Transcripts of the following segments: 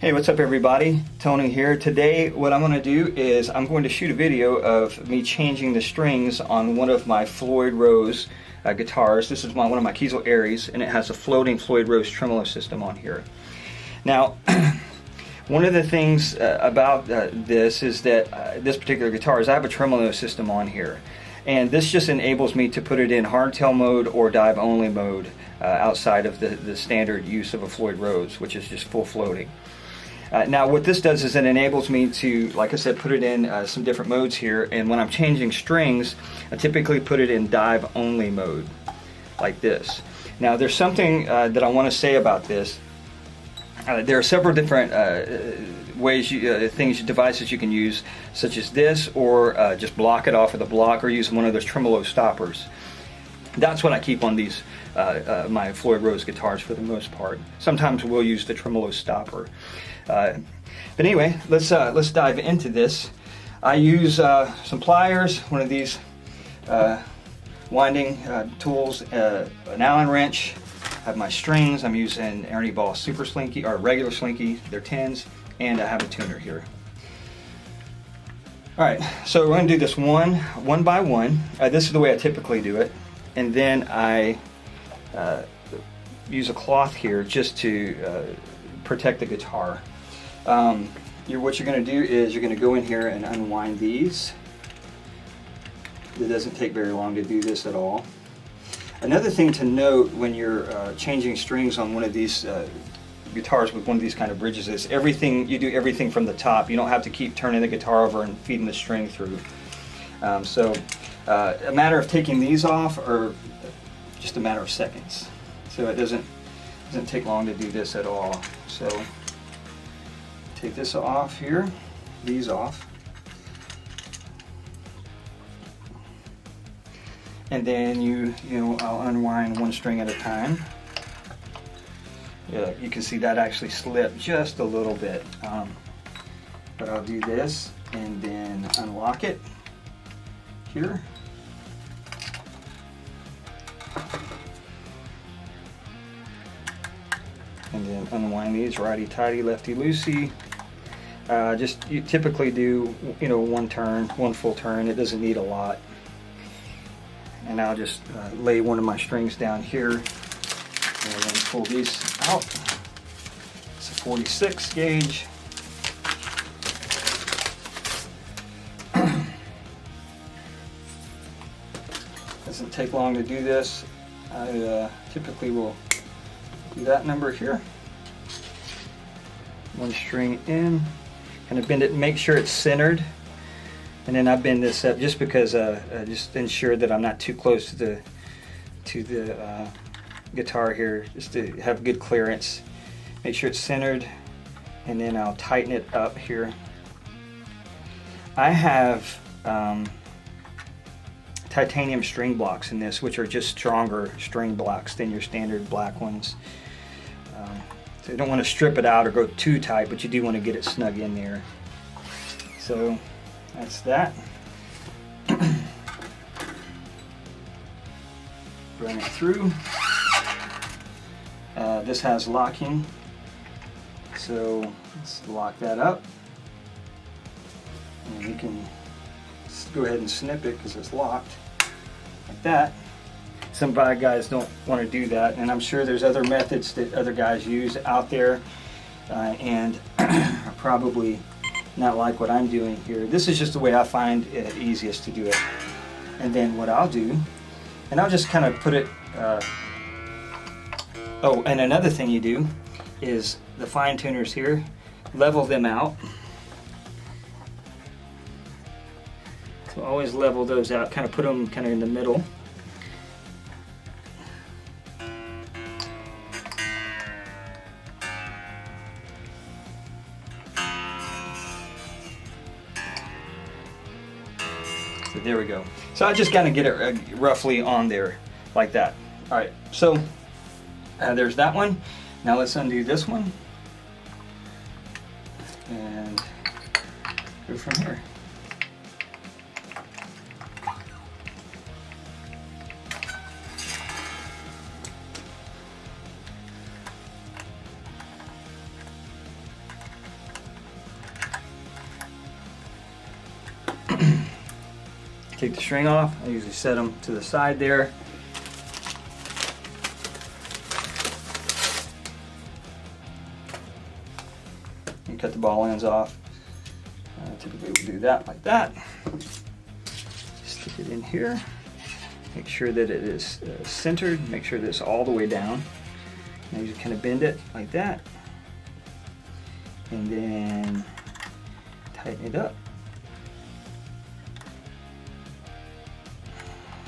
Hey, what's up everybody? Tony here. Today what I'm going to do is I'm going to shoot a video of me changing the strings on one of my Floyd Rose guitars. This is one of my Kiesel Aries, and it has a floating Floyd Rose tremolo system on here. Now, one of the things about this is that this particular guitar is I have a tremolo system on here. And this just enables me to put it in hardtail mode or dive only mode outside of the standard use of a Floyd Rose, which is just full floating. Now what this does is it enables me to, like I said, put it in some different modes here, and when I'm changing strings I typically put it in dive only mode like this. Now there's something that I want to say about this. There are several different ways, devices you can use, such as this, or just block it off with a block, or use one of those tremolo stoppers. That's what I keep on these my Floyd Rose guitars for the most part. Sometimes we'll use the tremolo stopper. But anyway, let's dive into this. I use some pliers, one of these winding tools, an Allen wrench. I have my strings. I'm using Ernie Ball Super Slinky, or regular Slinky, they're 10s, and I have a tuner here. Alright, so we're going to do this one by one. This is the way I typically do it. And then I use a cloth here just to protect the guitar. What you're going to do is you're going to go in here and unwind these. It doesn't take very long to do this at all. Another thing to note when you're changing strings on one of these guitars with one of these kind of bridges is you do everything from the top. You don't have to keep turning the guitar over and feeding the string through. A matter of taking these off, or just a matter of seconds. So it doesn't take long to do this at all. So take this off here, these off. And then I'll unwind one string at a time. Yeah, you can see that actually slipped just a little bit. But I'll do this and then unlock it here. And then unwind these, righty-tighty, lefty-loosey. You typically do, one full turn. It doesn't need a lot. And I'll just lay one of my strings down here and then pull these out. It's a 46 gauge. Doesn't take long to do this. I typically will do that number here. One string in, kind of bend it, make sure it's centered. And then I bend this up just because just ensure that I'm not too close to the guitar here, just to have good clearance. Make sure it's centered, and then I'll tighten it up here. I have titanium string blocks in this, which are just stronger string blocks than your standard black ones. So you don't want to strip it out or go too tight, but you do want to get it snug in there. So that's that. Run it through. This has locking, so let's lock that up. And you can go ahead and snip it because it's locked like that. Some guys don't want to do that, and I'm sure there's other methods that other guys use out there, and are probably not like what I'm doing here. This is just the way I find it easiest to do it. And then what I'll do, and I'll just kind of put it, oh, and another thing you do is the fine tuners here, level them out. So always level those out, kind of put them kind of in the middle. So there we go. So I just kind of get it roughly on there like that. All right, so there's that one. Now let's undo this one and go from here. take the string off. I usually set them to the side there. And cut the ball ends off. Typically we'll do that like that. Stick it in here. Make sure that it is centered. Make sure that it's all the way down. Now you just kind of bend it like that. And then tighten it up.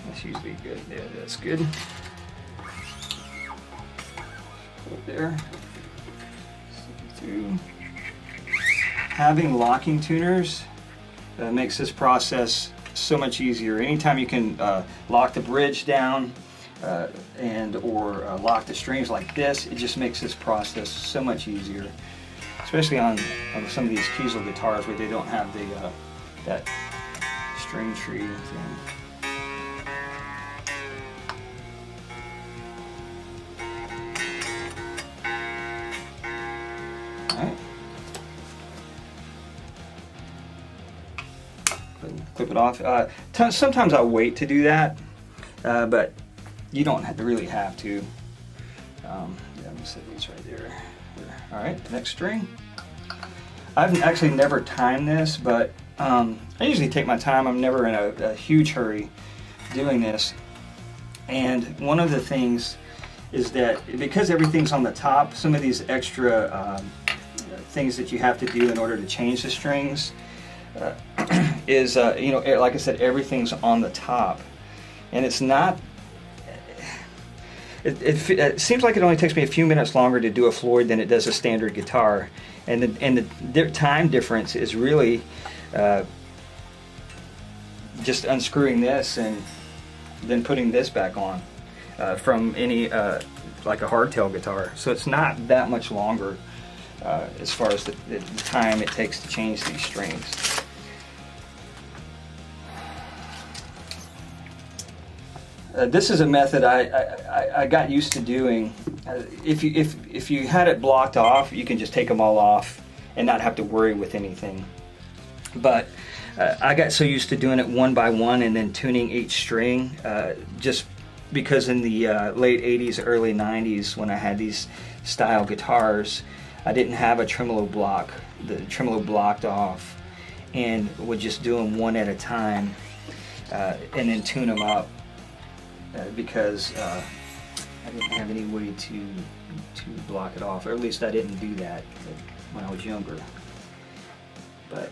That's usually good. Yeah, that's good. Put there. Through. Having locking tuners makes this process so much easier. Anytime you can lock the bridge down or lock the strings like this, it just makes this process so much easier. Especially on some of these Kiesel guitars where they don't have the that string tree thing. Alright. Clip it off. Sometimes I'll wait to do that, but you don't really have to. Yeah, I'm gonna set these right there. Alright, next string. I've actually never timed this, but I usually take my time. I'm never in a huge hurry doing this. And one of the things is that because everything's on the top, some of these extra things that you have to do in order to change the strings is, you know, like I said, everything's on the top. And it's not, it seems like it only takes me a few minutes longer to do a Floyd than it does a standard guitar. And the time difference is really just unscrewing this and then putting this back on from any like a hardtail guitar. So it's not that much longer as far as the time it takes to change these strings. This is a method I got used to doing. If you had it blocked off, you can just take them all off and not have to worry with anything. But I got so used to doing it one by one and then tuning each string, just because in the late 80s, early 90s, when I had these style guitars, I didn't have a tremolo block. The tremolo blocked off, and would just do them one at a time and then tune them up. Because I didn't have any way to block it off, or at least I didn't do that when I was younger. But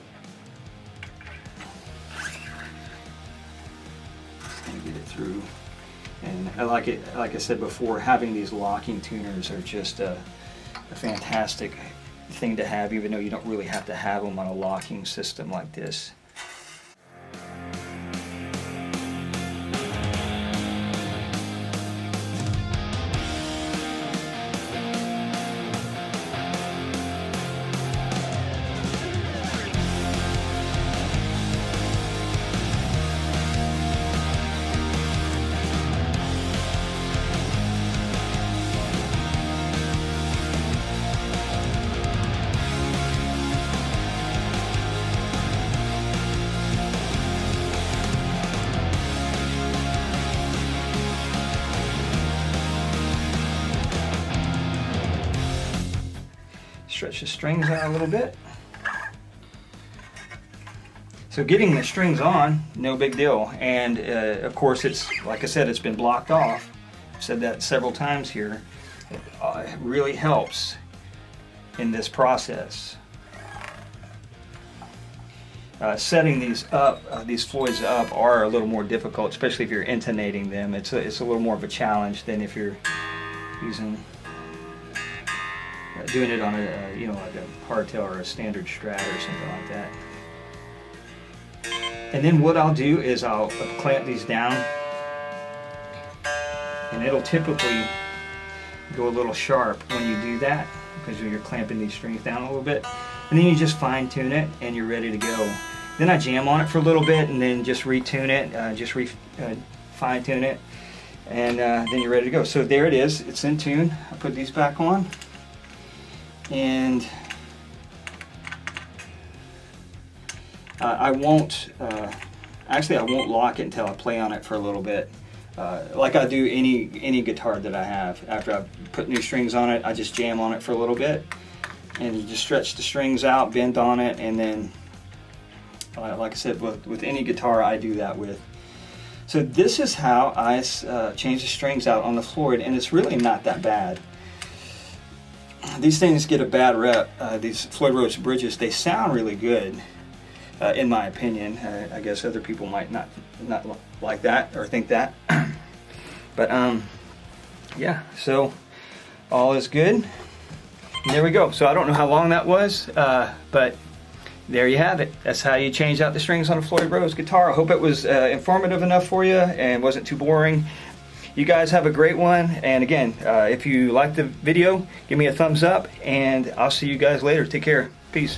just gonna get it through, and I like it. Like I said before, having these locking tuners are just a fantastic thing to have, even though you don't really have to have them on a locking system like this. Stretch the strings out a little bit. So getting the strings on, no big deal. And of course, it's, like I said, it's been blocked off. I've said that several times here. It really helps in this process. Setting these up, these Floyds up, are a little more difficult, especially if you're intonating them. It's a little more of a challenge than if you're doing it on a, you know, like a hardtail or a standard Strat or something like that. And then what I'll do is I'll clamp these down, and it'll typically go a little sharp when you do that, because you're clamping these strings down a little bit. And then you just fine tune it and you're ready to go. Then I jam on it for a little bit and then just retune it, fine tune it, and then you're ready to go. So there it is, it's in tune. I put these back on, and I actually I won't lock it until I play on it for a little bit. Like I do any guitar that I have. After I put new strings on it, I just jam on it for a little bit, and you just stretch the strings out, bend on it, and then like I said, with any guitar I do that with. So this is how I change the strings out on the Floyd, and it's really not that bad. These things get a bad rep. These Floyd Rose bridges, they sound really good, in my opinion. I guess other people might not like that or think that. But yeah, so all is good. And there we go. So I don't know how long that was, but there you have it. That's how you change out the strings on a Floyd Rose guitar. I hope it was informative enough for you and wasn't too boring. You guys have a great one, and again, if you liked the video, give me a thumbs up, and I'll see you guys later. Take care. Peace.